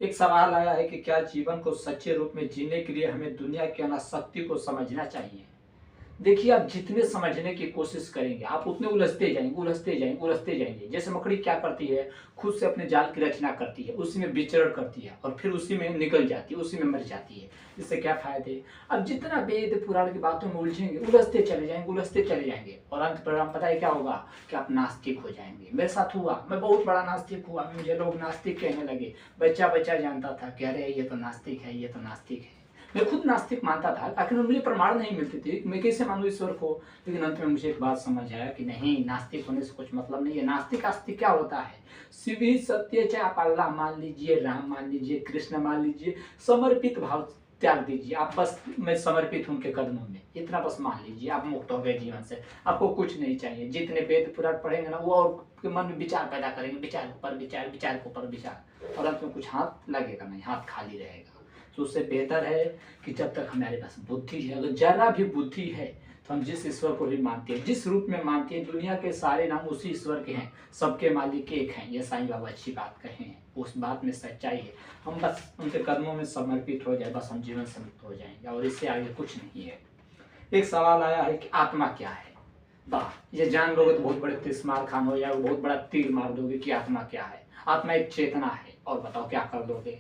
एक सवाल आया है कि क्या जीवन को सच्चे रूप में जीने के लिए हमें दुनिया की अनासक्ति को समझना चाहिए? देखिए, आप जितने समझने की कोशिश करेंगे, आप उतने उलझते जाएँगे, उलझते जाएँगे, उलझते जाएँगे। जैसे मकड़ी क्या करती है, खुद से अपने जाल की रचना करती है, उसी में विचरण करती है और फिर उसी में निकल जाती है, उसी में मर जाती है। इससे क्या फ़ायदे? अब जितना वेद पुराण की बातों में उलझेंगे, उलझते चले जाएँगे, उलझते चले जाएँगे और अंत परिणाम पता है क्या होगा? कि आप नास्तिक हो जाएँगे। मेरे साथ हुआ, मैं बहुत बड़ा नास्तिक हुआ, मुझे लोग नास्तिक कहने लगे। बच्चा-बच्चा जानता था कि अरे! ये तो नास्तिक है, ये तो नास्तिक है। मैं खुद नास्तिक मानता था, आखिर में मुझे प्रमाण नहीं मिलते थे, मैं कैसे मानूँ ईश्वर को? लेकिन अंत में मुझे एक बात समझ आया कि नहीं, नास्तिक होने से कुछ मतलब नहीं है। नास्तिक-आस्तिक क्या होता है? शिव ही सत्य, चाहे आप अल्लाह मान लीजिए, राम मान लीजिए, कृष्ण मान लीजिए, समर्पित भाव त्याग दीजिए। आप बस मैं समर्पित हूँ उनके कदमों में, इतना बस मान लीजिए, आप मुक्त हो गए जीवन से। आपको कुछ नहीं चाहिए। जितने वेद पुराण पढ़ेंगे ना, वो और आपके मन में विचार पैदा करेंगे, विचार के ऊपर विचार, विचार के ऊपर विचार और अंत में कुछ हाथ लगेगा नहीं, हाथ खाली रहेगा। तो उससे बेहतर है कि जब तक हमारे पास बुद्धि है, अगर जरा भी बुद्धि है तो हम जिस ईश्वर को भी मानते हैं, जिस रूप में मानते हैं, दुनिया के सारे नाम उसी ईश्वर के हैं, सबके मालिक एक हैं। ये साईं बाबा अच्छी बात कहे हैं, उस बात में सच्चाई है। हम बस उनके कदमों में समर्पित हो जाए, बस हम जीवन से मुक्त हो जाएंगे और इससे आगे कुछ नहीं है। एक सवाल आया है कि आत्मा क्या है? वाह, ये जान लोगे तो बहुत बड़े तिस्मार खान हो जाएगा, बहुत बड़ा तीर मार दोगे कि आत्मा क्या है। आत्मा एक चेतना है और बताओ क्या कर दोगे?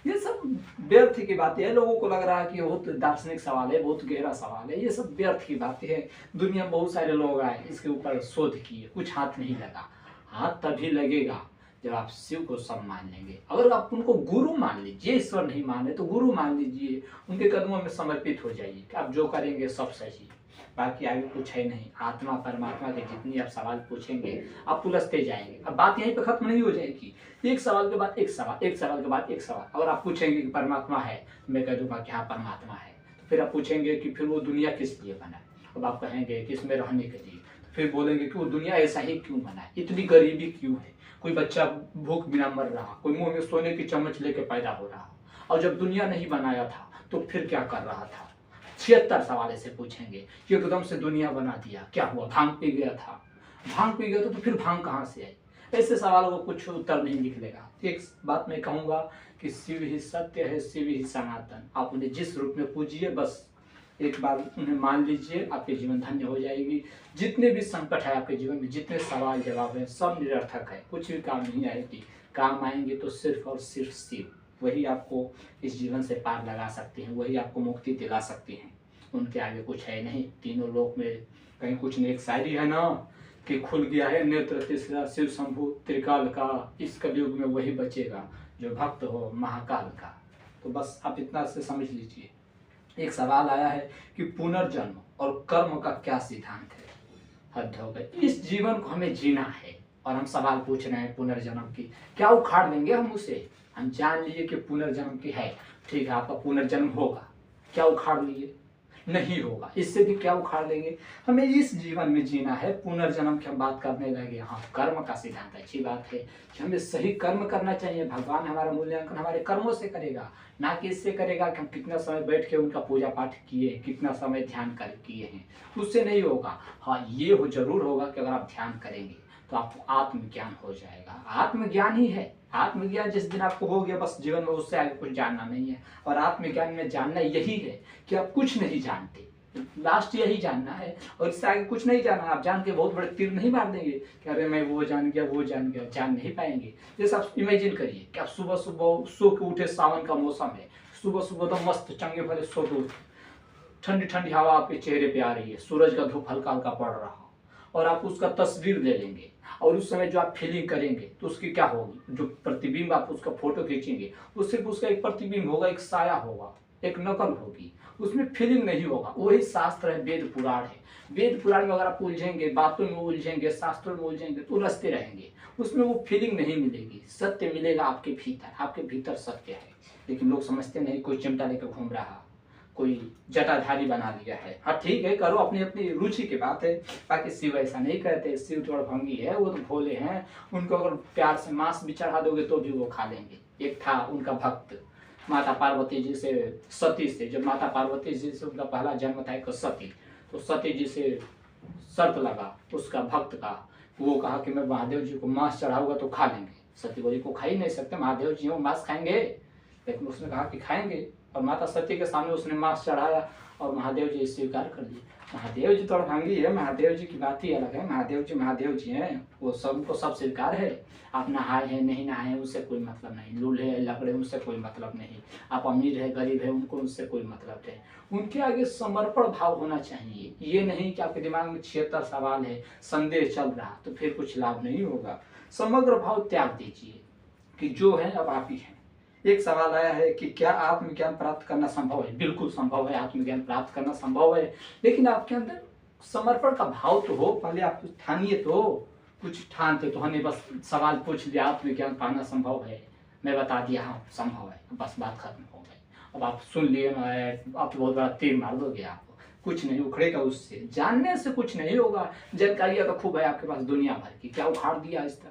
ये सब व्यर्थ की बातें हैं। लोगों को लग रहा है कि बहुत दार्शनिक सवाल है, बहुत गहरा सवाल है। ये सब व्यर्थ की बातें हैं। दुनिया में बहुत सारे लोग आए, इसके ऊपर शोध किए, कुछ हाथ नहीं लगा। हाथ तभी लगेगा जब आप शिव को सब मान लेंगे। अगर आप उनको गुरु मान लीजिए, ईश्वर नहीं माने तो गुरु मान लीजिए, उनके कदमों में समर्पित हो जाइए कि आप जो करेंगे सब सही। बाकी आगे कुछ है नहीं। आत्मा परमात्मा के जितनी आप सवाल पूछेंगे, आप उलझते जाएंगे। अब बात यहीं पे खत्म नहीं हो जाएगी। एक सवाल के बाद एक सवाल, एक सवाल के बाद एक सवाल। अगर आप पूछेंगे कि परमात्मा है, तो मैं कह दूंगा कि हाँ परमात्मा है। तो फिर आप पूछेंगे कि फिर वो दुनिया किस लिए बना है? अब आप कहेंगे कि इसमें रहने के लिए। तो फिर बोलेंगे कि वो दुनिया ऐसा ही क्यों बना है, इतनी गरीबी क्यों है, कोई बच्चा भूख बिना मर रहा, कोई मुंह में सोने की चम्मच लेके पैदा हो रहा, और जब दुनिया नहीं बनाया था तो फिर क्या कर रहा था? 76 सवाल ऐसे पूछेंगे कि एकदम से दुनिया बना दिया, क्या हुआ? भांग पी गया था, भांग पी गया तो फिर भांग कहाँ से आई? ऐसे सवालों को कुछ उत्तर नहीं निकलेगा। एक बात मैं कहूँगा कि शिव ही सत्य है, शिव ही सनातन। आप उन्हें जिस रूप में पूजिए, बस एक बार उन्हें मान लीजिए, आपके जीवन धन्य हो जाएगी। जितने भी संकट है आपके जीवन में, जितने सवाल जवाब है, सब निरर्थक है, कुछ भी काम नहीं आएगी। काम आएंगे तो सिर्फ और सिर्फ शिव, वही आपको इस जीवन से पार लगा सकते हैं, वही आपको मुक्ति दिला सकते हैं। उनके आगे कुछ है नहीं। तीनों लोक में कहीं कुछ नहीं। एक शायरी है ना कि खुल गया है नेत्र तीसरा शिव शंभु त्रिकाल का, इस कलयुग में वही बचेगा जो भक्त हो महाकाल का। तो बस आप इतना से समझ लीजिए। एक सवाल आया है कि पुनर्जन्म और कर्म का क्या सिद्धांत है? हद हो गई। इस जीवन को हमें जीना है और हम सवाल पूछ रहे हैं पुनर्जन्म की। क्या उखाड़ लेंगे हम उसे? हम जान लिए कि पुनर्जन्म की है, ठीक है, आपका पुनर्जन्म होगा। क्या उखाड़ लिए? नहीं होगा। इससे भी क्या उखाड़ लेंगे? हमें इस जीवन में जीना है। पुनर्जन्म की हम बात करने लगे, हाँ कर्म का सिद्धांत अच्छी बात है कि हमें सही कर्म करना चाहिए। भगवान हमारा मूल्यांकन हमारे कर्मों से करेगा, ना कि इससे करेगा कि हम कितना समय बैठ के उनका पूजा पाठ किए, कितना समय ध्यान कर किए हैं, उससे नहीं होगा। हाँ ये हो जरूर होगा कि अगर आप ध्यान करेंगे तो आपको आत्मज्ञान हो जाएगा। आत्मज्ञान ही है। आत्मज्ञान जिस दिन आपको हो गया, बस जीवन में उससे आगे कुछ जानना नहीं है। और आत्मज्ञान में जानना यही है कि आप कुछ नहीं जानते, लास्ट यही जानना है और इससे आगे कुछ नहीं जानना। आप जान के बहुत बड़े तीर नहीं मार देंगे कि अरे मैं वो जान गया, वो जान गया, जान नहीं पाएंगे। जैसे आप इमेजिन करिए कि आप सुबह सुबह सो के उठे, सावन का मौसम है, सुबह सुबह तो मस्त चंगे भले सो के उठे, ठंडी ठंडी हवा आपके चेहरे पे आ रही है, सूरज का धूप हल्का हल्का पड़ रहा हो और आप उसका तस्वीर ले लेंगे और उस समय जो आप फीलिंग करेंगे तो उसकी क्या होगी? जो प्रतिबिंब आप उसका फोटो खींचेंगे, वो सिर्फ उसका एक प्रतिबिंब होगा, एक साया होगा, एक नकल होगी, उसमें फीलिंग नहीं होगा। वही शास्त्र है, वेद पुराण है। वेद पुराण में अगर आप उलझेंगे, बातों में उलझेंगे, शास्त्रों में उलझेंगे तो उलझते रहेंगे, उसमें वो फीलिंग नहीं मिलेगी। सत्य मिलेगा आपके भीतर, आपके भीतर सत्य है। लेकिन लोग समझते नहीं, कोई चिमटा लेकर घूम रहा, कोई जटाधारी बना लिया है। हाँ ठीक है, करो, अपनी अपनी रुचि की बात है। बाकी शिव ऐसा नहीं कहते, शिव थोड़ा भंगी है, वो तो भोले हैं। उनको अगर प्यार से मांस भी चढ़ा दोगे तो भी वो खा लेंगे। एक था उनका भक्त, माता पार्वती जी से, सती से, जब माता पार्वती जी से उनका पहला जन्म था एक सती, तो सती जी से शर्त लगा उसका भक्त का, वो कहा कि मैं महादेव जी को मांस चढ़ाऊंगा तो खा लेंगे। सती बोली को खा ही नहीं सकते, महादेव जी वो मांस खाएंगे? लेकिन उसने कहा कि खाएंगे, और माता सती के सामने उसने मांस चढ़ाया और महादेव जी स्वीकार कर लिए। महादेव जी तो अड़भंगी है, महादेव जी की बात ही अलग है। महादेव जी हैं, वो सबको सब स्वीकार है। आप नहाए हैं नहीं नहाए हैं उससे कोई मतलब नहीं, लूल्हे है लकड़े उनसे कोई मतलब नहीं, आप अमीर है गरीब है उनको उससे कोई मतलब नहीं। उनके आगे समर्पण भाव होना चाहिए। ये नहीं कि आपके दिमाग में 76 सवाल है, संदेह चल रहा, तो फिर कुछ लाभ नहीं होगा। समग्र भाव त्याग दीजिए कि जो है अब आप ही हैं। एक सवाल आया है कि क्या आत्मज्ञान प्राप्त करना संभव है? बिल्कुल संभव है, आत्मज्ञान प्राप्त करना संभव है, लेकिन आपके अंदर समर्पण का भाव तो हो। पहले आप कुछ ठानिए, तो कुछ ठानते तो हमें बस सवाल पूछ लिया आत्मज्ञान पाना संभव है, मैं बता दिया हाँ संभव है, बस बात खत्म हो गई। अब आप सुन लिए ना, आप बहुत बड़ा तीर मार दोगे, आपको कुछ नहीं उखड़ेगा उससे। जानने से कुछ नहीं होगा, जानकारियां तो खूब है आपके पास दुनिया भर की, क्या उखाड़ दिया आज तक?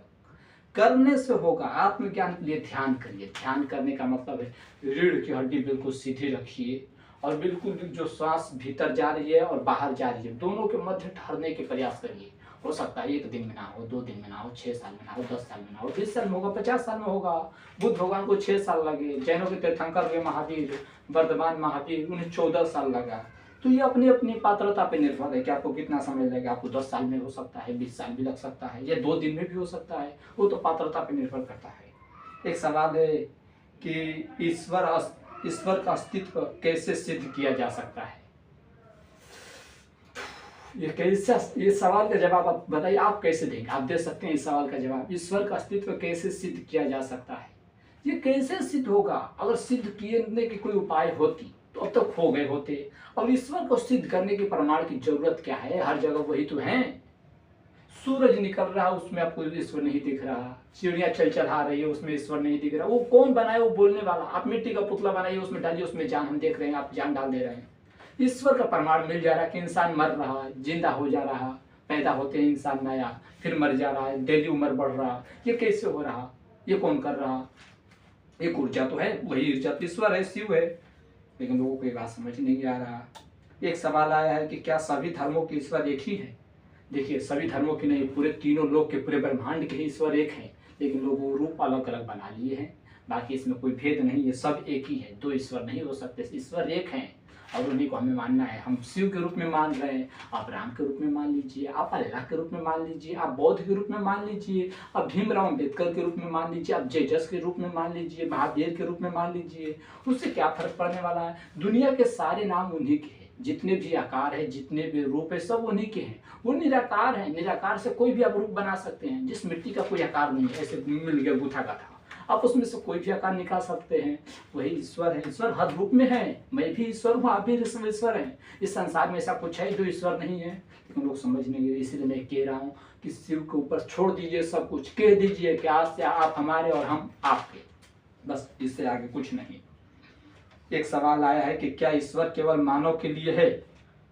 करने से होगा। आत्मज्ञान के लिए ध्यान करिए। ध्यान करने का मतलब है रीढ़ की हड्डी बिल्कुल सीधी रखिए और बिल्कुल जो श्वास भीतर जा रही है और बाहर जा रही है दोनों के मध्य ठहरने के प्रयास करिए। हो सकता है 1 दिन में ना हो, 2 दिन में ना हो, 6 साल में ना हो, 10 साल में ना हो, 20 साल में होगा, 50 साल में होगा। बुद्ध भगवान को 6 साल लगे, जैनों के तीर्थंकर हुए महावीर, वर्धमान महावीर, उन्हें 14 साल लगा। तो ये अपनी अपनी पात्रता पे निर्भर है कि आपको कितना समय लगेगा। आपको 10 साल में हो सकता है, 20 साल भी लग सकता है, या 2 दिन में भी हो सकता है, वो तो पात्रता पे निर्भर करता है। एक सवाल है कि ईश्वर का अस्तित्व कैसे सिद्ध किया जा सकता है? ये सवाल का जवाब आप बताइए, आप कैसे देंगे? आप दे सकते हैं इस सवाल का जवाब, ईश्वर का अस्तित्व कैसे सिद्ध किया जा सकता है? ये कैसे सिद्ध होगा? अगर सिद्ध किए की कोई उपाय होती तो अब तक हो गए होते। अब ईश्वर को सिद्ध करने की प्रमाण की जरूरत क्या है? हर जगह वही तो है। सूरज निकल रहा है उसमें आपको ईश्वर नहीं दिख रहा, चिड़िया चलचला रही है उसमें ईश्वर नहीं दिख रहा। वो कौन बनाए? वो बोलने वाला। आप मिट्टी का पुतला बनाइए, उसमें डालिए, उसमें जान हम देख रहे हैं, आप जान डाल दे रहे हैं। ईश्वर का प्रमाण मिल जा रहा है कि इंसान मर रहा, जिंदा हो जा रहा, पैदा होते हैं इंसान नया, फिर मर जा रहा है, डेली उम्र बढ़ रहा। ये कैसे हो रहा? ये कौन कर रहा? एक ऊर्जा तो है, वही ऊर्जा ईश्वर है, शिव है, लेकिन लोगों को ये बात समझ नहीं आ रहा। एक सवाल आया है कि क्या सभी धर्मों के ईश्वर एक ही है? देखिए, सभी धर्मों की नहीं, पूरे तीनों लोक के, पूरे ब्रह्मांड के ईश्वर एक है, लेकिन लोगों रूप अलग अलग बना लिए हैं। बाकी इसमें कोई भेद नहीं है, सब एक ही है। 2 ईश्वर नहीं हो सकते, ईश्वर एक हैं और उन्हीं को हमें मानना है। हम शिव के रूप में मान रहे हैं, आप राम के रूप में मान लीजिए, आप अल्लाह के रूप में मान लीजिए, आप बौद्ध के रूप में मान लीजिए, आप भीमराव अम्बेडकर के रूप में मान लीजिए, आप जेजस के रूप में मान लीजिए, महावीर के रूप में मान लीजिए। उससे क्या फर्क पड़ने वाला है? दुनिया के सारे नाम उन्हीं के हैं, जितने भी आकार है, जितने भी रूप है, सब उन्हीं के हैं। वो निराकार है, निराकार से कोई भी आप रूप बना सकते हैं। जिस मिट्टी का कोई आकार नहीं है, ऐसे मिल गया गूथा गाथा, आप उसमें से कोई भी आकार निकाल सकते हैं। वही ईश्वर है। ईश्वर हर रूप में है। मैं भी ईश्वर हूँ, आप भी ईश्वर हैं। इस संसार में ऐसा कुछ है जो ईश्वर नहीं है, लेकिन लोग समझ नहीं गए। इसीलिए मैं कह रहा हूँ कि शिव के ऊपर छोड़ दीजिए सब कुछ, कह दीजिए कि आज से आप हमारे और हम आपके, बस इससे आगे कुछ नहीं। एक सवाल आया है कि क्या ईश्वर केवल मानव के लिए है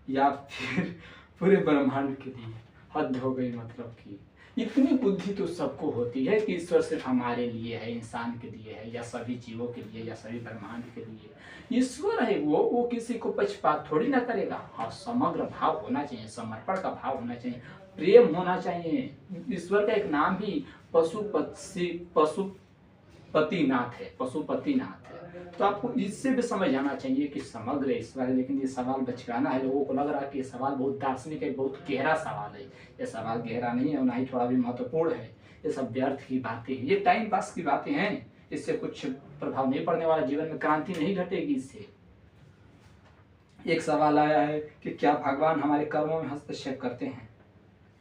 या फिर पूरे ब्रह्मांड के लिए? हद हो गई, मतलब कि इतनी बुद्धि तो सबको होती है कि ईश्वर सिर्फ हमारे लिए है, इंसान के लिए है, या सभी जीवों के लिए, या सभी ब्रह्मांड के लिए। ईश्वर है वो किसी को पक्षपात थोड़ी ना करेगा। हाँ, समग्र भाव होना चाहिए, समर्पण का भाव होना चाहिए, प्रेम होना चाहिए। ईश्वर का एक नाम भी पशुपतिनाथ है, पशुपतिनाथ है। तो आपको इससे भी समझ आना चाहिए कि समग्र ईश्वर है। लेकिन ये सवाल बचकाना है, लोगों को लग रहा है कि ये सवाल बहुत दार्शनिक है, बहुत गहरा सवाल है। ये सवाल गहरा नहीं है और ना ही थोड़ा भी महत्वपूर्ण है। ये सब व्यर्थ की बातें हैं, ये टाइम पास की बातें हैं। इससे कुछ प्रभाव नहीं पड़ने वाला, जीवन में क्रांति नहीं घटेगी इससे। एक सवाल आया है कि क्या भगवान हमारे कर्मों में हस्तक्षेप करते हैं?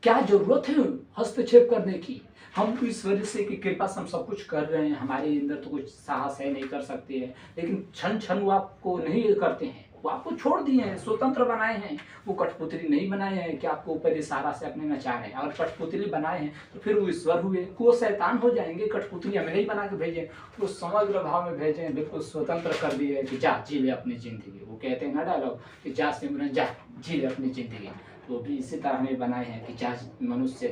क्या जरूरत है हस्तक्षेप करने की? हम ईश्वर से की कृपा से हम सब कुछ कर रहे हैं, हमारे अंदर तो कुछ साहस है, नहीं कर सकते हैं, लेकिन क्षण क्षण वो आपको नहीं करते हैं। वो आपको छोड़ दिए हैं, स्वतंत्र बनाए हैं। वो कठपुतली नहीं बनाए हैं कि आपको ऊपर इशारा से अपने नचा रहे हैं। अगर कठपुतली बनाए हैं तो फिर वो ईश्वर हुए, वो शैतान हो जाएंगे। कठपुतली हमें नहीं बना के भेजे, वो समग्र भाव में भेजे, बिल्कुल स्वतंत्र कर दिए कि जा जी ले अपनी जिंदगी। वो कहते हैं ना डायलॉग कि जा सिमरन जा जी ले अपनी जिंदगी। तो भी इसी तरह हमें बनाए हैं कि जा मनुष्य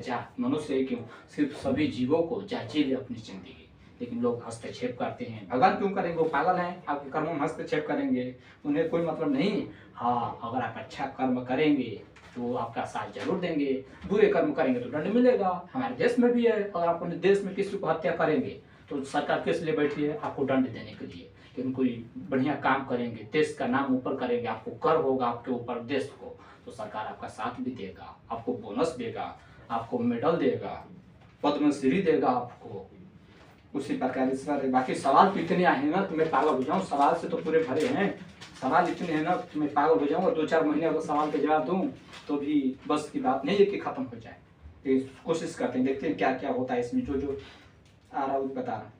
ही क्यों, सिर्फ सभी जीवों को जा जी ले अपनी जिंदगी। लेकिन लोग हस्तक्षेप करते हैं। भगवान क्यों करेंगे? वो पागल हैं, आपके कर्मों में हस्तक्षेप करेंगे, उन्हें कोई मतलब नहीं। हाँ, अगर आप अच्छा कर्म करेंगे तो आपका साथ जरूर देंगे, बुरे कर्म करेंगे तो दंड मिलेगा। हमारे देश में भी है, अगर आप अपने देश में किसी को हत्या करेंगे तो सरकार किस लिए बैठी है? आपको दंड देने के लिए। कि हम कोई बढ़िया काम करेंगे, देश का नाम ऊपर करेंगे, आपको गर्व होगा आपके ऊपर देश को, तो सरकार आपका साथ भी देगा, आपको बोनस देगा, आपको मेडल देगा, पद्मश्री देगा आपको। उसी प्रकार ईश्वर है। बाकी सवाल तो इतने आए हैं ना, तुम्हें पागल हो जाऊँ, सवाल से तो पूरे भरे हैं, सवाल इतने हैं ना तुम्हें पागल हो जाऊँ। 2-4 महीने अगर सवाल के जवाब दूँ तो भी बस की बात नहीं है कि खत्म हो जाए। तो कोशिश करते हैं, देखते हैं क्या क्या होता है इसमें। जो आ रहा है बता रहा।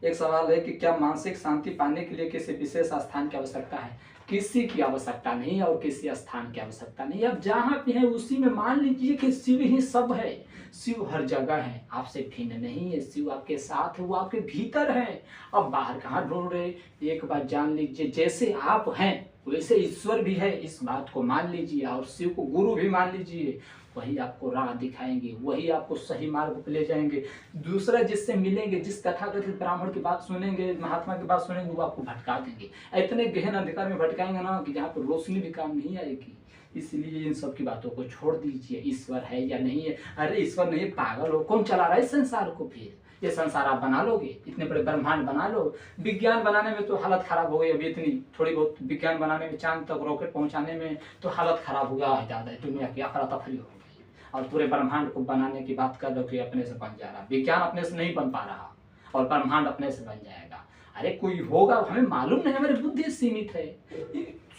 एक सवाल है कि क्या मानसिक शांति पाने के लिए किसी विशेष स्थान की आवश्यकता है? किसी की आवश्यकता नहीं और किसी स्थान की आवश्यकता नहीं। अब जहाँ पे है उसी में मान लीजिए कि शिव ही सब है, शिव हर जगह है, आपसे भिन्न नहीं है, शिव आपके साथ है, वो आपके भीतर है। अब बाहर कहाँ ढूंढ रहे? एक बात जान लीजिए, जैसे आप हैं वैसे ईश्वर भी है, इस बात को मान लीजिए, और शिव को गुरु भी मान लीजिए। वही आपको राह दिखाएंगे, वही आपको सही मार्ग पर ले जाएंगे। दूसरा जिससे मिलेंगे, जिस तथाकथित ब्राह्मण की बात सुनेंगे, महात्मा की बात सुनेंगे, वो आपको भटका देंगे, इतने गहन अंधकार में भटकाएंगे ना कि जहाँ पर रोशनी भी काम नहीं आएगी। इसलिए इन सब की बातों को छोड़ दीजिए। ईश्वर है या नहीं है? अरे ईश्वर नहीं, पागल हो, कौन चला रहा है इस संसार को? फिर ये संसार आप बना लोगे? इतने बड़े ब्रह्मांड बना लो। विज्ञान बनाने में तो हालत खराब हो गई, अभी इतनी थोड़ी बहुत विज्ञान बनाने में, चांद तक रॉकेट पहुंचाने में तो हालत खराब हो गया ज़्यादा, दुनिया की अफरा तफरी हो गई। और पूरे ब्रह्मांड को बनाने की बात कर लो कि अपने से बन जा रहा। विज्ञान अपने से नहीं बन पा रहा और ब्रह्मांड अपने से बन जाएगा। अरे कोई होगा, हमें मालूम नहीं, हमारी बुद्धि सीमित है।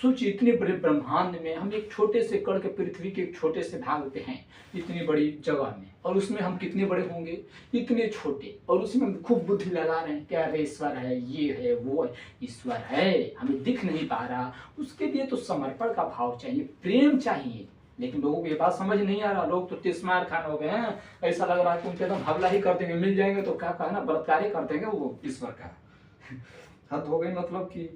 सोचिए, इतने बड़े ब्रह्मांड में हम एक छोटे से कण के, पृथ्वी के एक छोटे से भाग पे हैं, इतनी बड़ी जगह में, और उसमें हम कितने बड़े होंगे? इतने छोटे, और उसमें हम खूब बुद्धि लगा रहे हैं क्या अरे ईश्वर है, ये है, वो है। ईश्वर है, हमें दिख नहीं पा रहा, उसके लिए तो समर्पण का भाव चाहिए, प्रेम चाहिए। लेकिन लोगों को ये बात समझ नहीं आ रहा, लोग तो तिस्मार खान हो गए हैं, ऐसा लग रहा है कि उनके एकदम हमला ही कर देंगे, मिल जाएंगे तो क्या कहा ना, बलात्कार ही कर देंगे वो ईश्वर का। हद हो गई। मतलब कि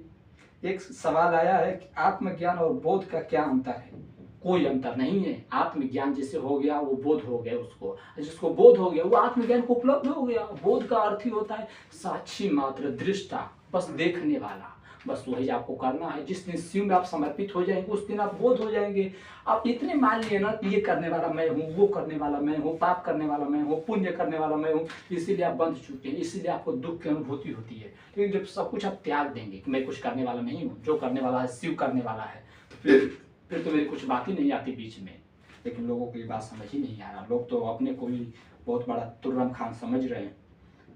एक सवाल आया है कि आत्मज्ञान और बोध का क्या अंतर है? कोई अंतर नहीं है। आत्मज्ञान जिसे हो गया वो बोध हो गया, उसको जिसको बोध हो गया वो आत्मज्ञान को उपलब्ध हो गया। बोध का अर्थ ही होता है साक्षी मात्र, दृष्टा, बस देखने वाला। बस वही आपको करना है। जिस दिन शिव में आप समर्पित हो जाएंगे उस दिन आप बोध हो जाएंगे। आप इतने मान लिए ना कि ये करने वाला मैं हूँ, वो करने वाला मैं हूँ, पाप करने वाला मैं हूँ, पुण्य करने वाला मैं हूँ, इसीलिए आप बंध चुके हैं, इसीलिए आपको दुख की अनुभूति होती है। लेकिन जब सब कुछ आप त्याग देंगे कि मैं कुछ करने वाला नहीं हूँ, जो करने वाला है शिव करने वाला है, तो फिर तो मेरी कुछ बात ही नहीं आती बीच में। लेकिन लोगों को ये बात समझ ही नहीं आ रहा। लोग तो अपने को ही बहुत बड़ा तुर्रम खान समझ रहे हैं।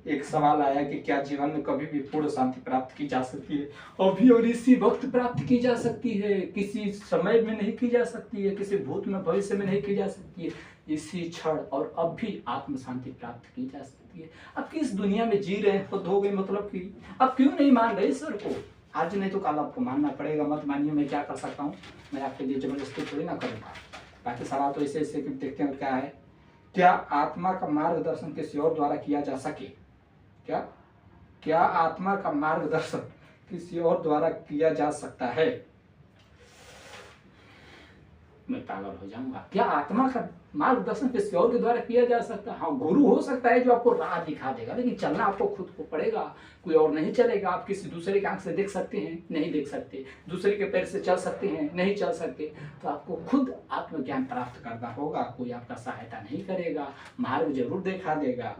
एक सवाल आया कि क्या जीवन में कभी भी पूर्ण शांति प्राप्त की जा सकती है? अभी और इसी वक्त प्राप्त की जा सकती है, किसी समय में नहीं की जा सकती है, किसी भूत में भविष्य में नहीं की जा सकती है। इसी क्षण और अब भी आत्म शांति प्राप्त की जा सकती है। अब किस दुनिया में जी रहे हैं खुद हो गए। मतलब कि अब क्यों नहीं मान रहे ईश्वर को? आज नहीं तो कल आपको मानना पड़ेगा। मत मानिए, मैं क्या कर सकता हूँ, मैं आपके लिए जबरदस्ती थोड़ी ना करूँगा। बाकी सवाल तो ऐसे ऐसे देखते हैं क्या है। क्या आत्मा का मार्गदर्शन किसी और द्वारा किया जा सके? क्या आत्मा का मार्गदर्शन किसी और द्वारा किया जा सकता है? मैं पागल हो जाऊंगा। क्या आत्मा का मार्गदर्शन किसी और के द्वारा किया जा सकता है? हाँ, गुरु हो सकता है जो आपको राह दिखा देगा, लेकिन चलना आपको खुद को पड़ेगा, कोई और नहीं चलेगा। आप किसी दूसरे के आंख से देख सकते हैं? नहीं देख सकते। दूसरे के पैर से चल सकते हैं? नहीं चल सकते। तो आपको खुद आत्मज्ञान प्राप्त करना होगा। कोई आपका सहायता नहीं करेगा, मार्ग जरूर दिखा देगा।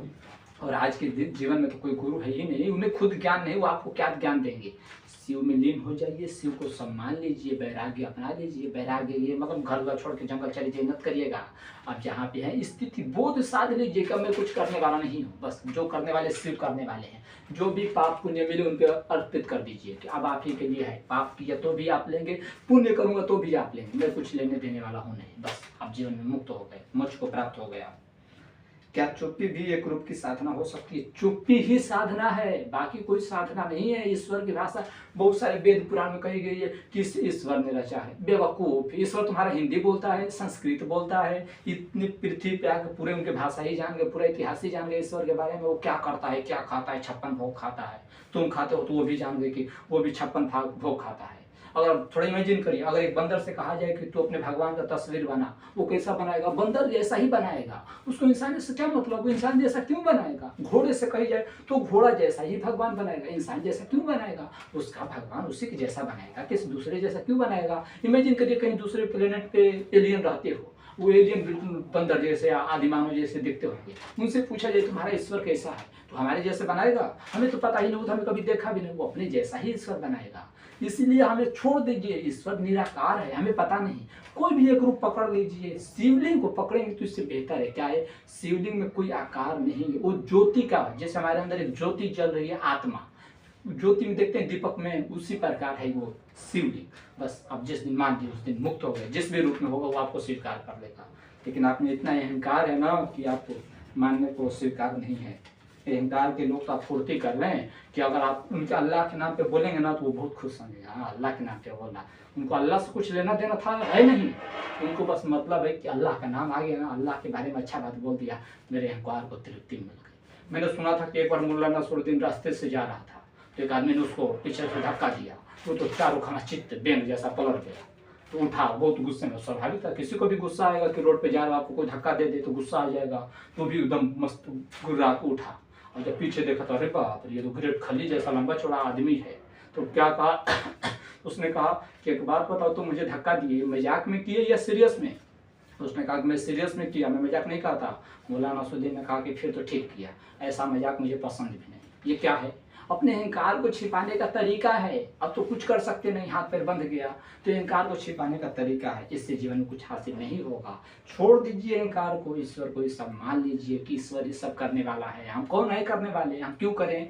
और आज के जीवन में तो कोई गुरु है ही नहीं, उन्हें खुद ज्ञान नहीं, वो आपको क्या ज्ञान देंगे? शिव में लीन हो जाइए, शिव को सम्मान लीजिए, वैराग्य अपना लीजिए। वैराग्य ये मतलब घर घर छोड़ के जंगल चले जाइए मत करिएगा। आप जहाँ पे है स्थिति बोध साध लीजिएगा, मैं कुछ करने वाला नहीं हूँ, बस जो करने वाले शिव करने वाले हैं। जो भी पाप पुण्य मिले उन पर अर्पित कर दीजिए कि अब आप ही के लिए है। पाप किया तो भी आप लेंगे, पुण्य करूंगा तो भी आप लेंगे, मैं कुछ लेने देने वाला हूँ नहीं। बस आप जीवन में मुक्त हो गए, मोक्ष को प्राप्त हो गया। क्या चुप्पी भी एक रूप की साधना हो सकती है? चुप्पी ही साधना है, बाकी कोई साधना नहीं है। ईश्वर की भाषा बहुत सारे वेद पुराण में कही गई है कि ईश्वर ने रचा है। बेवकूफ, ईश्वर तुम्हारा हिंदी बोलता है, संस्कृत बोलता है, इतनी पृथ्वी पे आकर पूरे उनके भाषा ही जान गए, पूरा इतिहास ही जान गए ईश्वर के बारे में। वो क्या करता है, क्या खाता है, 56 भोग खाता है। तुम खाते हो तो वो भी जान गए कि वो भी 56 भोग खाता है। अगर थोड़ा इमेजिन करिए, अगर एक बंदर से कहा जाए कि तू अपने भगवान का तस्वीर बना, वो कैसा बनाएगा? बंदर जैसा ही बनाएगा। उसको इंसान से क्या मतलब? वो इंसान जैसा क्यों बनाएगा? घोड़े से कही जाए तो घोड़ा जैसा ही भगवान बनाएगा, इंसान जैसा क्यों बनाएगा? उसका भगवान उसी के जैसा बनाएगा, किसी दूसरे जैसा क्यों बनाएगा? इमेजिन करिए कहीं दूसरे प्लेनेट पे एलियन रहते हो वो एलियन बिल्कुल बंदर जैसे आदि मानव जैसे दिखते होंगे। उनसे पूछा जाए तुम्हारा ईश्वर कैसा है, तो हमारे जैसे बनाएगा? हमें तो पता ही नहीं, वो तो हमें कभी देखा भी नहीं, वो अपने जैसा ही ईश्वर बनाएगा। इसीलिए हमें छोड़ दीजिए, ईश्वर निराकार है, हमें पता नहीं। कोई भी एक रूप पकड़ लीजिए, शिवलिंग को पकड़ेंगे तो इससे बेहतर है। क्या है, शिवलिंग में कोई आकार नहीं है, वो ज्योति का, जैसे हमारे अंदर एक ज्योति जल रही है, आत्मा ज्योति में देखते हैं दीपक में, उसी प्रकार है वो शिवलिंग। बस आप जिस दिन मान दिए उस दिन मुक्त हो गए, जिस भी रूप में होगा वो आपको स्वीकार कर लेगा। लेकिन आप में इतना अहंकार है ना कि आपको मानने को स्वीकार नहीं है। अहंकार के लोग तो आप फुर्ती कर रहे हैं कि अगर आप उनके अल्लाह के नाम पे बोलेंगे ना तो वो बहुत खुश होंगे। हाँ, अल्लाह के नाम पे बोलना, उनको अल्लाह से कुछ लेना देना था है नहीं, उनको बस मतलब है कि अल्लाह का नाम आ गया ना, अल्लाह के बारे में अच्छा बात बोल दिया, मेरे अहंकार को तृप्ति मिल गई। मैंने सुना था कि एक बार मुल्ला नसरुद्दीन रास्ते से जा रहा था, तो एक आदमी ने उसको पीछे से धक्का दिया, वो तो चारों खाना चित्त बेंग जैसा पलट गया, तो उठा, बहुत गुस्से में। स्वाभाविक था, किसी को भी गुस्सा आएगा कि रोड पे जा रहा आपको कोई धक्का दे दे तो गुस्सा आ जाएगा, तो भी एकदम मस्त गुर्रा को उठा। और जब पीछे देखा तो अरे बाप रे, ये तो ग्रेट खली जैसा लंबा चौड़ा आदमी है। तो क्या कहा उसने कहा कि एक बात बताओ, तो मुझे धक्का दिए मजाक में किए या सीरियस में? उसने कहा कि मैं सीरियस में किया, मैं मजाक नहीं करता। मौलाना नसरुद्दीन ने कहा कि फिर तो ठीक किया, ऐसा मजाक मुझे पसंद भी नहीं। ये क्या है, अपने अहंकार को छिपाने का तरीका है। अब तो कुछ कर सकते नहीं, हाथ पैर बंध गया, तो अहंकार को छिपाने का तरीका है। इससे जीवन में कुछ हासिल नहीं होगा। छोड़ दीजिए अहंकार को, ईश्वर को सब मान लीजिए कि ईश्वर ये सब करने वाला है। हम कौन है करने वाले, हम क्यों करें?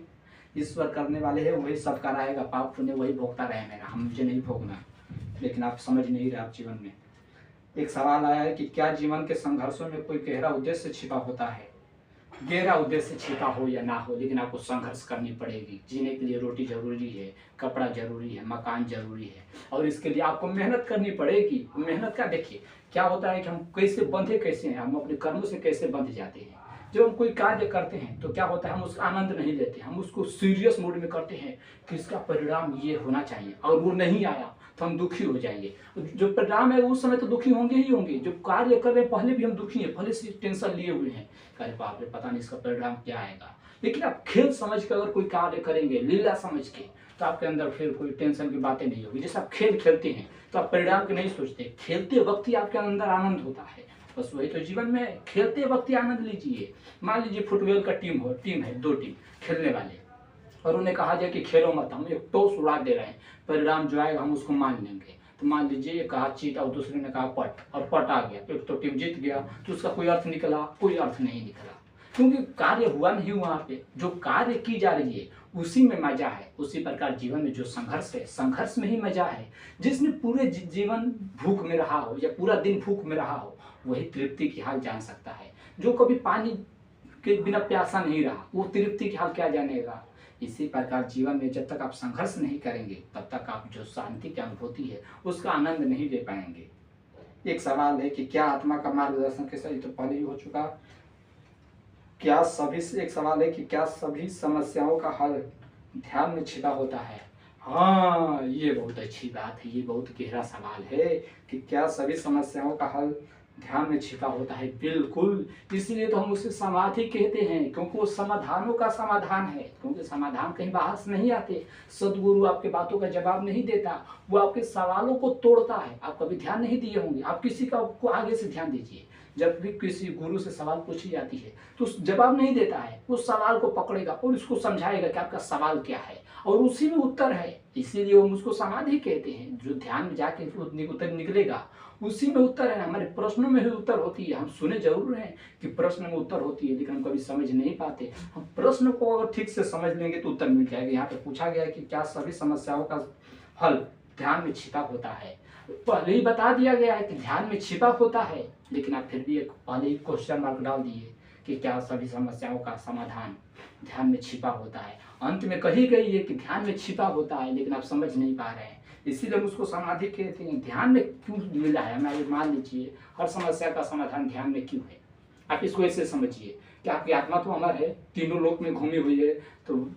ईश्वर करने वाले है, वही सब कराएगा, पाप पुण्य वही भोगता रहेगा, हम मुझे नहीं भोगना। लेकिन आप समझ नहीं रहे। आप जीवन में एक सवाल आया है कि क्या जीवन के संघर्षों में कोई गहरा उद्देश्य छिपा होता है? गहरा उद्देश्य छिपा हो या ना हो, लेकिन आपको संघर्ष करनी पड़ेगी। जीने के लिए रोटी जरूरी है, कपड़ा जरूरी है, मकान जरूरी है, और इसके लिए आपको मेहनत करनी पड़ेगी। मेहनत का देखिए क्या होता है कि हम कैसे बंधे कैसे हैं, हम अपने कर्मों से कैसे बंध जाते हैं। जब हम कोई कार्य करते हैं तो क्या होता है, हम उसका आनंद नहीं लेते, हम उसको सीरियस मूड में करते हैं कि इसका परिणाम ये होना चाहिए, और वो नहीं आया तो हम दुखी हो जाएंगे। जो परिणाम है उस समय तो दुखी होंगे ही होंगे। जो कार्य कर रहे हैं पहले भी हम दुखी हैं, पहले से टेंशन लिए हुए हैं, अरे बाप रे पता नहीं इसका परिणाम क्या आएगा। लेकिन आप खेल समझ के अगर कोई कार्य करेंगे, लीला समझ के, तो आपके अंदर फिर कोई टेंशन की बातें नहीं होगी। जैसे आप खेल खेलते हैं तो आप परिणाम के नहीं सोचते, खेलते वक्त ही आपके अंदर आनंद होता है। बस वही तो जीवन में, खेलते वक्त ही आनंद लीजिए। मान लीजिए फुटबॉल का टीम है, 2 टीम खेलने वाले, और उन्हें कहा जाए कि खेलो मत, हम एक टॉस उड़ा दे रहे हैं, परिणाम जो आएगा हम उसको मान लेंगे। तो मान लीजिए एक कहा चीट और दूसरे ने कहा पट, और पट आ गया, एक तो टीम जीत गया, तो उसका कोई अर्थ निकला? कोई अर्थ नहीं निकला, क्योंकि कार्य हुआ नहीं। वहां पे जो कार्य की जा रही है उसी में मजा है। उसी प्रकार जीवन में जो संघर्ष है, संघर्ष में ही मजा है। जिसने पूरे जीवन भूख में रहा हो या पूरा दिन भूख में रहा हो, वही तृप्ति की हाल जान सकता है। जो कभी पानी के बिना प्यासा नहीं रहा, वो तृप्ति की हाल क्या जानेगा। इसी प्रकार जीवन में जब तक आप संघर्ष नहीं करेंगे तब तक आप जो शांति की अनुभूति है उसका आनंद नहीं ले पाएंगे। एक सवाल है कि क्या आत्मा का मार्गदर्शन कैसा, ये तो पहले ही हो चुका। एक सवाल है कि क्या सभी समस्याओं का हल ध्यान में छिपा होता है? हाँ, ये बहुत अच्छी बात है, ये बहुत गहरा सवाल है कि क्या सभी समस्याओं का हल ध्यान में छिपा होता है। बिल्कुल, इसीलिए तो हम उसे समाधि कहते हैं, क्योंकि वो समाधानों का समाधान है। क्योंकि समाधान कहीं बाहर से नहीं आते। सदगुरु आपके बातों का जवाब नहीं देता, वो आपके सवालों को तोड़ता है। आप कभी ध्यान नहीं दिए होंगे, आप किसी का को आगे से ध्यान दीजिए। जब भी किसी गुरु से सवाल पूछी जाती है तो जवाब नहीं देता है, उस सवाल को पकड़ेगा और उसको समझाएगा कि आपका सवाल क्या है, और उसी में उत्तर है। इसीलिए हम उसको समाधि कहते हैं। जो ध्यान में जाके उत्तर निकलेगा उसी में उत्तर है। हमारे प्रश्नों में ही उत्तर होती है। हम सुने जरूर हैं कि प्रश्न में उत्तर होती है, लेकिन हम कभी समझ नहीं पाते। हम प्रश्न को अगर ठीक से समझ लेंगे तो उत्तर मिल जाएगा। यहाँ पे पूछा गया है कि क्या सभी समस्याओं का हल ध्यान में छिपा होता है। पहले ही बता दिया गया है कि ध्यान में छिपा होता है, लेकिन आप फिर भी एक पहले ही क्वेश्चन मार्क डाल दिए कि क्या सभी समस्याओं का समाधान ध्यान में छिपा होता है। अंत में कही गई है कि ध्यान में छिपा होता है, लेकिन आप समझ नहीं पा रहे हैं। इसीलिए हम उसको समाधि कहते हैं। ध्यान में क्यों मिला है? हमारे मान लीजिए हर समस्या का समाधान ध्यान में क्यों है। आप इसको ऐसे समझिए कि आपकी आत्मा तो अमर है, तीनों लोक में घूमी हुई है, तो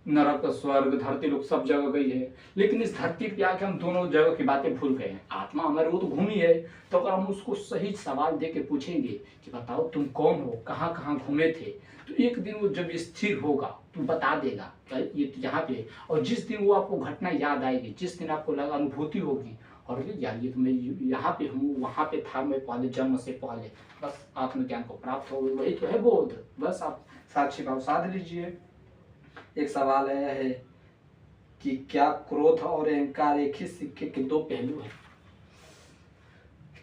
नरक स्वर्ग धरती लोग सब जगह गई है, लेकिन इस धरती पे आके हम दोनों जगह की बातें भूल गए हैं। आत्मा हमारे वो तो घूमी है, तो अगर हम उसको सही सवाल दे के पूछेंगे कि बताओ तुम कौन हो, कहाँ कहाँ घूमे थे, तो एक दिन वो जब स्थिर होगा तो बता देगा ये यहाँ पे। और जिस दिन वो आपको घटना याद आएगी, जिस दिन आपको लगा अनुभूति होगी, और भी यार ये तो मैं यहाँ पे हूँ, वहाँ पे था मैं पहले, जन्म से पहले। बस आत्मज्ञान को प्राप्त हो गई, वही तो है बोध। बस आप साक्षी भाव साध लीजिए। एक सवाल आया है कि क्या क्रोध और अहंकार एक ही सिक्के के दो पहलू हैं?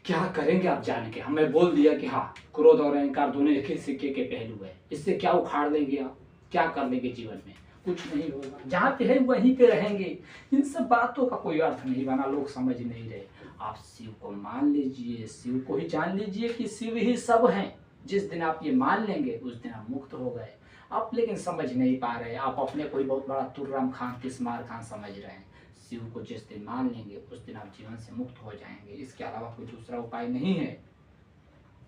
क्या करेंगे आप जान के? हमें बोल दिया कि हाँ, क्रोध और अहंकार दोनों एक ही सिक्के के पहलू है। इससे क्या उखाड़ लेंगे आप? क्या कर लेंगे जीवन में? कुछ नहीं होगा। जहाँ पे है वहीं पे रहेंगे। इन सब बातों का कोई अर्थ नहीं बना, लोग समझ नहीं रहे। आप शिव को मान लीजिए, शिव को ही जान लीजिए कि शिव ही सब हैं। जिस दिन आप ये मान लेंगे उस दिन आप मुक्त हो गए। आप लेकिन समझ नहीं पा रहे। आप अपने कोई बहुत बड़ा तुर्रम खान, तिस्मार खान समझ रहे हैं। शिव को जिस दिन मान लेंगे उस दिन आप जीवन से मुक्त हो जाएंगे। इसके अलावा कोई दूसरा उपाय नहीं है।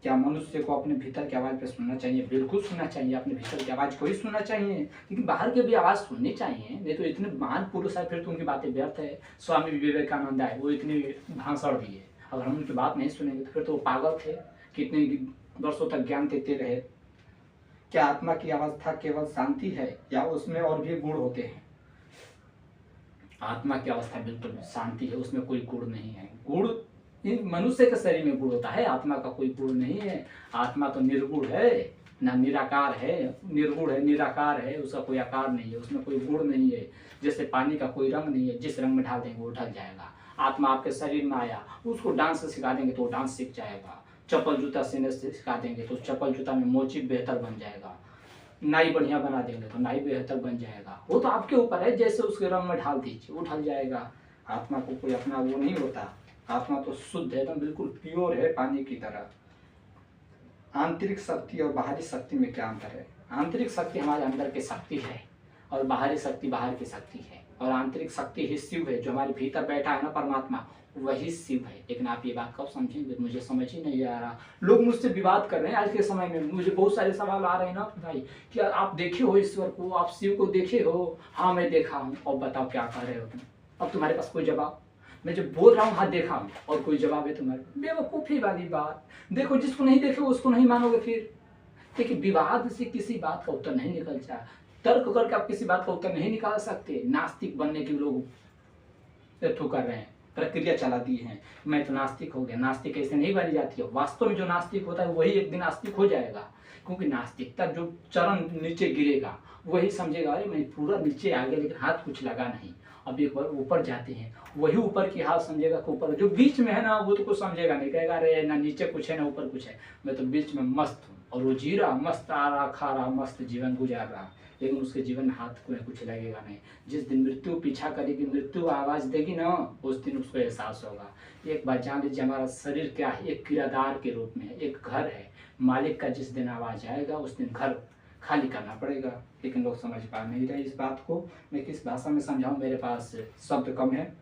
क्या मनुष्य को अपने भीतर की आवाज़ पे सुनना चाहिए? बिल्कुल सुनना चाहिए, अपने भीतर की आवाज़ को ही सुनना चाहिए। लेकिन बाहर की भी आवाज़ सुननी चाहिए, नहीं तो इतने महान पुरुष है फिर तो उनकी बातें व्यर्थ है। स्वामी विवेकानंद है, वो इतनी भाषण दिए, अगर हम उनकी बात नहीं सुनेंगे तो फिर तो वो पागल थे। कितने वर्षों तक ज्ञान देते रहे। क्या आत्मा की अवस्था केवल शांति है या उसमें और भी गुण होते हैं? आत्मा की अवस्था बिल्कुल शांति है, उसमें कोई गुण नहीं है। गुण मनुष्य के शरीर में गुण होता है, आत्मा का कोई गुण नहीं है। आत्मा तो निर्गुण है, ना निराकार है। निर्गुण है, निराकार है, उसका कोई आकार नहीं है, उसमें कोई गुण नहीं है। जैसे पानी का कोई रंग नहीं है, जिस रंग में डाल देंगे वो ढल जाएगा। आत्मा आपके शरीर में आया, उसको डांस सिखा देंगे तो वो डांस सीख जाएगा। चप्पल जूता सीने से सिखा देंगे तो चप्पल जूता में मोची बेहतर बन जाएगा। नाई बढ़िया बना देंगे तो नाई बेहतर बन जाएगा। वो तो आपके ऊपर है, जैसे उसके रंग में ढाल दीजिए वो ढल जाएगा। आत्मा को कोई अपना वो नहीं होता। आत्मा तो शुद्ध है, एकदम बिल्कुल प्योर है, पानी की तरह। आंतरिक शक्ति और बाहरी शक्ति में क्या अंतर है? आंतरिक शक्ति हमारे अंदर की शक्ति है और बाहरी शक्ति बाहर की शक्ति है। और आंतरिक शक्ति ही शिव है, जो हमारे भीतर बैठा है ना, परमात्मा, वही शिव है। लेकिन आप ये बात कब समझेंगे? मुझे समझ ही नहीं आ रहा। लोग मुझसे विवाद कर रहे हैं आज के समय में। मुझे बहुत सारे सवाल आ रहे हैं ना भाई, क्या आप देखे हो ईश्वर को? आप शिव को देखे हो? हाँ मैं देखा हूँ। और बताओ क्या कह रहे हो तुम? अब तुम्हारे पास कोई जवाब? मैं जब बोल रहा हूँ हाँ देखा हूँ और कोई जवाब है तुम्हारे? बेवकूफ़ी वाली बात। देखो, जिसको नहीं देखे उसको नहीं मानोगे फिर। देखिए, विवाद से किसी बात का उत्तर नहीं निकलता। तर्क करके आप किसी बात का उत्तर नहीं निकाल सकते। नास्तिक बनने के लोग तो कर रहे हैं, प्रक्रिया चला दी है। मैं तो नास्तिक हो गया। नास्तिक ऐसे नहीं बनी जाती है। वास्तव में जो नास्तिक होता है वही एक दिन नास्तिक हो जाएगा। क्योंकि नास्तिकता जो चरण नीचे गिरेगा वही समझेगा अरे मैं पूरा नीचे आ गया लेकिन हाथ कुछ लगा नहीं। अब एक बार ऊपर जाते हैं वही ऊपर की हाल समझेगा कि ऊपर जो बीच में है ना वो तो कुछ समझेगा नहीं, कहेगा अरे ना नीचे कुछ है ना ऊपर कुछ है, मैं तो बीच में मस्त हूँ। और वो जी रहा, मस्त आ रहा, खा रहा, मस्त जीवन गुजार रहा, लेकिन उसके जीवन में हाथ में कुछ लगेगा नहीं। जिस दिन मृत्यु पीछा करेगी, मृत्यु आवाज़ देगी ना, उस दिन उसको एहसास होगा। एक बात जान लीजिए, हमारा शरीर क्या है? एक किराएदार के रूप में है, एक घर है। मालिक का जिस दिन आवाज़ आएगा उस दिन घर खाली करना पड़ेगा। लेकिन लोग समझ पा नहीं रहे इस बात को। मैं किस भाषा में समझाऊं, मेरे पास शब्द कम है।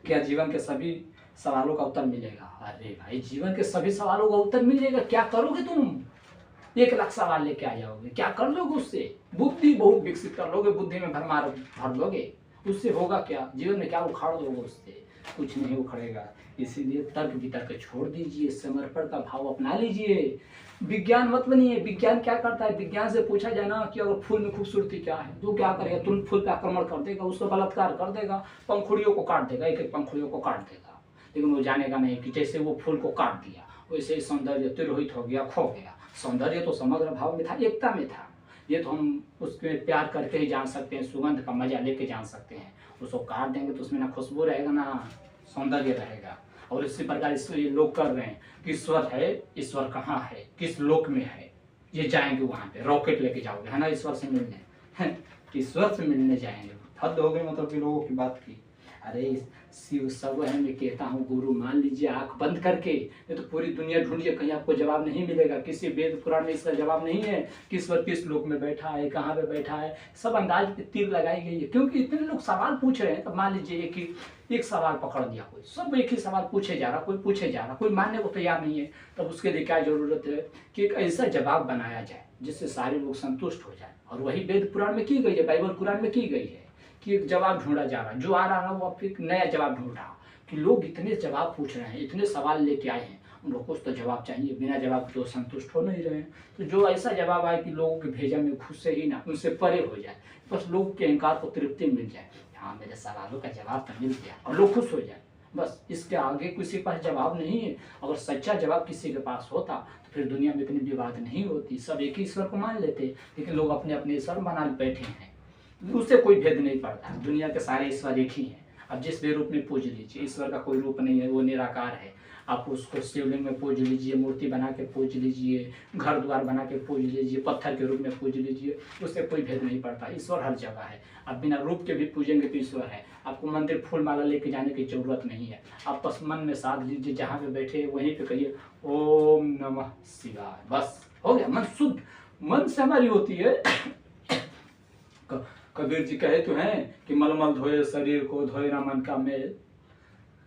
क्या जीवन के सभी सवालों का उत्तर मिलेगा? अरे भाई, जीवन के सभी सवालों का उत्तर मिलेगा। क्या करोगे तुम? 1 लाख सवाल लेके आ जाओगे, क्या कर लोगे उससे? बुद्धि बहुत विकसित कर लोगे, बुद्धि में भर लोगे, उससे होगा क्या? जीवन में क्या उखाड़ लोगे उससे? कुछ नहीं उखड़ेगा। इसीलिए तर्क वितर्क छोड़ दीजिए, समर्पण का भाव अपना लीजिए। विज्ञान मत बनिए। विज्ञान क्या करता है? विज्ञान से पूछा जाए ना कि अगर फूल में खूबसूरती क्या है, तो क्या करेगा? तुरंत फूल पे आक्रमण कर देगा, उसका बलात्कार कर देगा, पंखुड़ियों को काट देगा, एक एक पंखुड़ियों को काट देगा। लेकिन वो जानेगा नहीं कि जैसे वो फूल को काट दिया वैसे ही सौंदर्य तिरोहित हो गया, खो गया। सौंदर्य तो समग्र भाव में था, एकता में था। ये तो हम उसमें प्यार करके ही जान सकते हैं, सुगंध का मजा लेके जान सकते हैं। उसको काट देंगे तो उसमें ना खुशबू रहेगा ना सौंदर्य रहेगा। और इसी प्रकार ये लोग कर रहे हैं कि ईश्वर है, ईश्वर कहाँ है, किस लोक में है? ये जाएंगे वहाँ पे, रॉकेट लेके जाओगे है ना ईश्वर से मिलने। ईश्वर से मिलने जाएंगे। हद हो गई मतलब कि लोगों की बात की। अरे शिव सब है, मैं कहता हूँ गुरु मान लीजिए आंख बंद करके। नहीं तो पूरी दुनिया ढूंढिए, कहीं आपको जवाब नहीं मिलेगा। किसी वेद पुराण में इसका जवाब नहीं है कि ईश्वर किस लोक में बैठा है, कहाँ पे बैठा है। सब अंदाज पे तीर लगाई गई है, क्योंकि इतने लोग सवाल पूछ रहे हैं। तो मान लीजिए एक सवाल पकड़ लिया कोई, सब एक ही सवाल पूछे जा रहा, कोई पूछे जा रहा, कोई मानने को तैयार नहीं है। तब उसके लिए क्या जरूरत है कि एक ऐसा जवाब बनाया जाए जिससे सारे लोग संतुष्ट हो जाए। और वही वेद पुराण में की गई है, बाइबल पुराण में की गई है कि एक जवाब ढूंढा जा रहा, जो आ रहा ना वो फिर नया जवाब ढूंढ रहा। कि लोग इतने जवाब पूछ रहे हैं, इतने सवाल लेके आए हैं, उन लोगों को तो जवाब चाहिए। बिना जवाब तो संतुष्ट हो नहीं रहे हैं। तो जो ऐसा जवाब आए कि लोगों के भेजा में घुसे ही ना, उनसे परे हो जाए, बस लोगों के अहंकार को तृप्ति मिल जाए। हाँ, मेरे सवालों का जवाब तो मिल गया और लोग खुश हो जाए, बस इसके आगे किसी के पास जवाब नहीं है। अगर सच्चा जवाब किसी के पास होता तो फिर दुनिया में इतनी विवाद नहीं होती, सब एक ही ईश्वर को मान लेते। लेकिन लोग अपने अपने ईश्वर बना बैठे हैं, उससे कोई भेद नहीं पड़ता। दुनिया के सारे ईश्वर एक ही हैं। अब जिस भी रूप में पूज लीजिए, ईश्वर का कोई रूप नहीं है, वो निराकार है। आप उसको शिवलिंग में पूज लीजिए, मूर्ति बना के पूज लीजिए, घर द्वार बना के पूज लीजिए, पत्थर के रूप में पूज लीजिए, उससे कोई भेद नहीं पड़ता। ईश्वर हर जगह है। आप बिना रूप के भी पूजेंगे तो ईश्वर है। आपको मंदिर फूल माला लेके जाने की जरूरत नहीं है। आप बस मन में साध लीजिए, जहाँ पे बैठे वहीं पे कहिए ओम नमः शिवाय, बस हो गया। मन शुद्ध, मन से हमारी होती है। कबीर जी कहे तो हैं कि मलमल धोए शरीर को, धोए ना मन का मेल,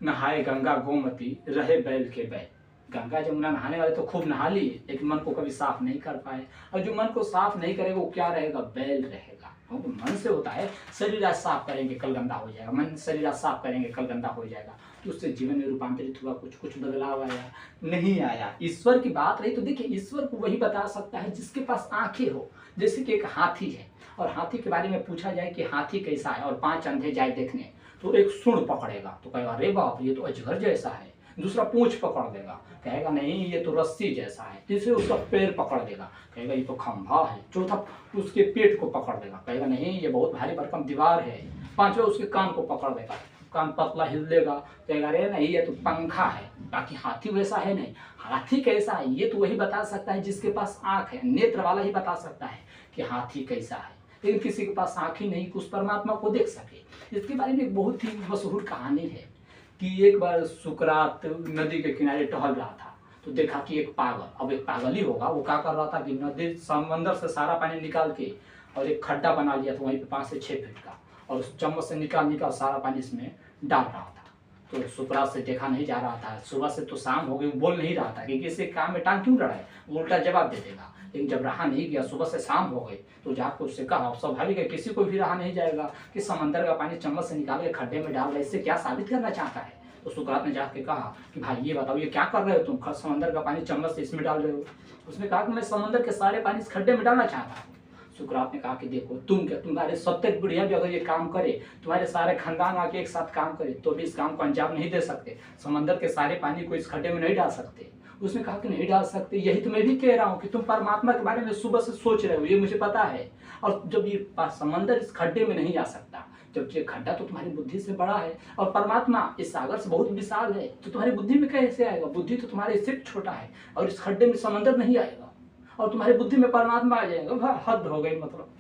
नहाए गंगा गोमती, रहे बैल के बैल। गंगा जमुना नहाने वाले तो खूब नहा लिए, लेकिन मन को कभी साफ नहीं कर पाए। और जो मन को साफ नहीं करेगा वो क्या रहेगा? बैल रहेगा। क्योंकि मन से होता है। शरीर आज साफ करेंगे कल गंदा हो जाएगा, मन शरीर आज साफ करेंगे कल गंदा हो जाएगा। तो उससे जीवन में रूपांतरित हुआ, कुछ कुछ बदलाव आया नहीं आया। ईश्वर की बात रही तो देखिए, ईश्वर को वही बता सकता है जिसके पास आंखें हो। जैसे कि एक हाथी है और हाथी के बारे में पूछा जाए कि हाथी कैसा है, और 5 अंधे जाए देखने, तो एक सूंड पकड़ेगा तो कहेगा अरे बाप ये तो अजगर जैसा है। दूसरा पूंछ पकड़ देगा, कहेगा नहीं ये तो रस्सी जैसा है। तीसरे उसका पैर पकड़ देगा, कहेगा ये तो खंभा है। चौथा उसके पेट को पकड़ देगा, कहेगा नहीं ये बहुत भारी भरकम दीवार है। पांचवा उसके कान को पकड़ देगा, कान पतला हिलेगा, कहेगा अरे नहीं ये तो पंखा है। बाकी हाथी वैसा है नहीं। हाथी कैसा है ये तो वही बता सकता है जिसके पास आंख है, नेत्र वाला ही बता सकता है कि हाथी कैसा है। लेकिन किसी के पास आंख ही नहीं कि उस परमात्मा को देख सके। इसके बारे में एक बहुत ही मशहूर कहानी है कि एक बार सुकरात नदी के किनारे टहल रहा था, तो देखा कि एक पागल, अब एक पागल ही होगा, वो क्या कर रहा था कि नदी समंदर से सारा पानी निकाल के और एक खड्डा बना लिया था वहीं पे 5 से 6 फीट का, और उस चम्मच से निकाल सारा पानी इसमें डाल रहा था। तो सुकरात से देखा नहीं जा रहा था। सुबह से तो शाम हो गई, वो बोल नहीं रहा था कि किसी काम में टांग क्यों लड़ाए, वो उल्टा जवाब दे देगा। लेकिन जब रहा नहीं गया, सुबह से शाम हो गई, तो जाकर उससे कहा, स्वाभाविक है किसी को भी रहा नहीं जाएगा कि समंदर का पानी चम्मच से निकाल के खड्डे में डाल रहे, इससे क्या साबित करना चाहता है। तो सुकरात ने जाके कहा कि भाई ये बताओ ये क्या कर रहे हो तुम, समंदर का पानी चम्मच से इसमें डाल रहे हो। उसने कहा कि मैं समंदर के सारे पानी इस खड्डे में डालना चाहता हूँ। सुकरात ने कहा कि देखो तुम क्या, तुम्हारे 70 पीढ़ियां भी अगर ये काम करे, तुम्हारे सारे खानदान आके एक साथ काम करे, तो भी इस काम को अंजाम नहीं दे सकते। समंदर के सारे पानी को इस खड्डे में नहीं डाल सकते। उसने कहा कि नहीं डाल सकते, यही तो मैं भी कह रहा हूँ कि तुम परमात्मा के बारे में सुबह से सोच रहे हो, ये मुझे पता है। और जब ये समंदर इस खड्डे में नहीं आ सकता, जब ये खड्डा तो तुम्हारी बुद्धि से बड़ा है, और परमात्मा इस सागर से बहुत विशाल है, तो तुम्हारी बुद्धि में कैसे आएगा? बुद्धि तो तुम्हारे इससे छोटा है, और इस खड्डे में समंदर नहीं आएगा, और तुम्हारी बुद्धि में परमात्मा आ जाएगा। हद हो गई। मतलब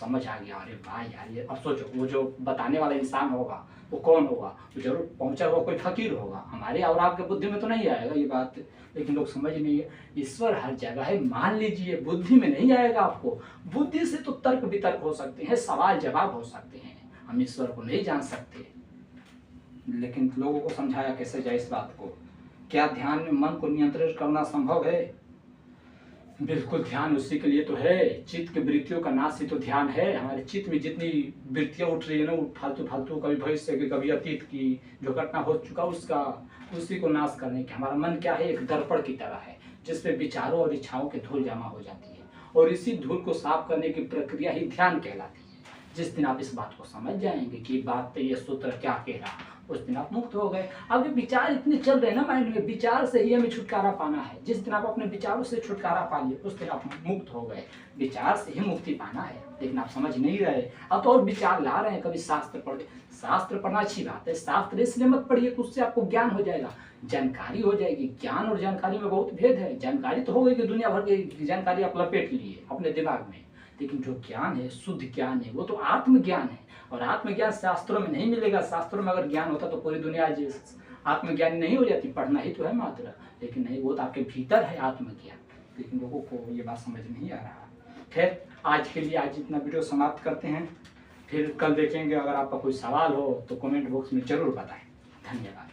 समझ आ गया, अरे वाह यार ये। अब सोचो वो जो बताने वाला इंसान होगा वो कौन होगा? तो जरूर पहुंचा हुआ कोई फकीर होगा। हमारे और आपके बुद्धि में तो नहीं आएगा ये बात, लेकिन लोग समझ नहीं है। ईश्वर हर जगह है, मान लीजिए, बुद्धि में नहीं आएगा आपको। बुद्धि से तो तर्क वितर्क हो सकते हैं, सवाल जवाब हो सकते हैं, हम ईश्वर को नहीं जान सकते। लेकिन लोगों को समझाया कैसे जाए इस बात को? क्या ध्यान में मन को नियंत्रित करना संभव है? बिल्कुल, ध्यान उसी के लिए तो है। चित्त की वृत्तियों का नाश ही तो ध्यान है। हमारे चित्त में जितनी वृत्तियां उठ रही है ना, फालतू फालतू, कभी भविष्य की, कभी अतीत की, जो घटना हो चुका उसका, उसी को नाश करने की। हमारा मन क्या है? एक दर्पण की तरह है, जिसपे विचारों और इच्छाओं की धूल जमा हो जाती है, और इसी धूल को साफ करने की प्रक्रिया ही ध्यान कहलाती है। जिस दिन आप इस बात को समझ जाएंगे कि बात पे ये सूत्र क्या कह रहा, उस दिन आप मुक्त हो गए। अब ये विचार इतने चल रहे हैं ना माइंड में, विचार से ही हमें छुटकारा पाना है। जिस दिन आप अपने विचारों से छुटकारा पा लिए, उस दिन आप मुक्त हो गए। विचार से ही मुक्ति पाना है, लेकिन आप समझ नहीं रहे। अब तो और विचार ला रहे हैं, कभी शास्त्र पढ़। शास्त्र पढ़ना अच्छी बात है, शास्त्र इसलिए मत पढ़िए कि उससे आपको ज्ञान हो जाएगा, जानकारी हो जाएगी। ज्ञान और जानकारी में बहुत भेद है। जानकारी तो हो गई कि दुनिया भर की जानकारी आप लपेट लिए अपने दिमाग में, लेकिन जो ज्ञान है, शुद्ध ज्ञान है, वो तो आत्मज्ञान है। और आत्मज्ञान शास्त्रों में नहीं मिलेगा। शास्त्रों में अगर ज्ञान होता तो पूरी दुनिया आत्मज्ञान नहीं हो जाती, पढ़ना ही तो है मात्र। लेकिन नहीं, वो तो आपके भीतर है आत्मज्ञान। लेकिन लोगों को ये बात समझ नहीं आ रहा। खैर, आज के लिए आज इतना वीडियो समाप्त करते हैं, फिर कल देखेंगे। अगर आपका कोई सवाल हो तो कमेंट बॉक्स में जरूर बताएं। धन्यवाद।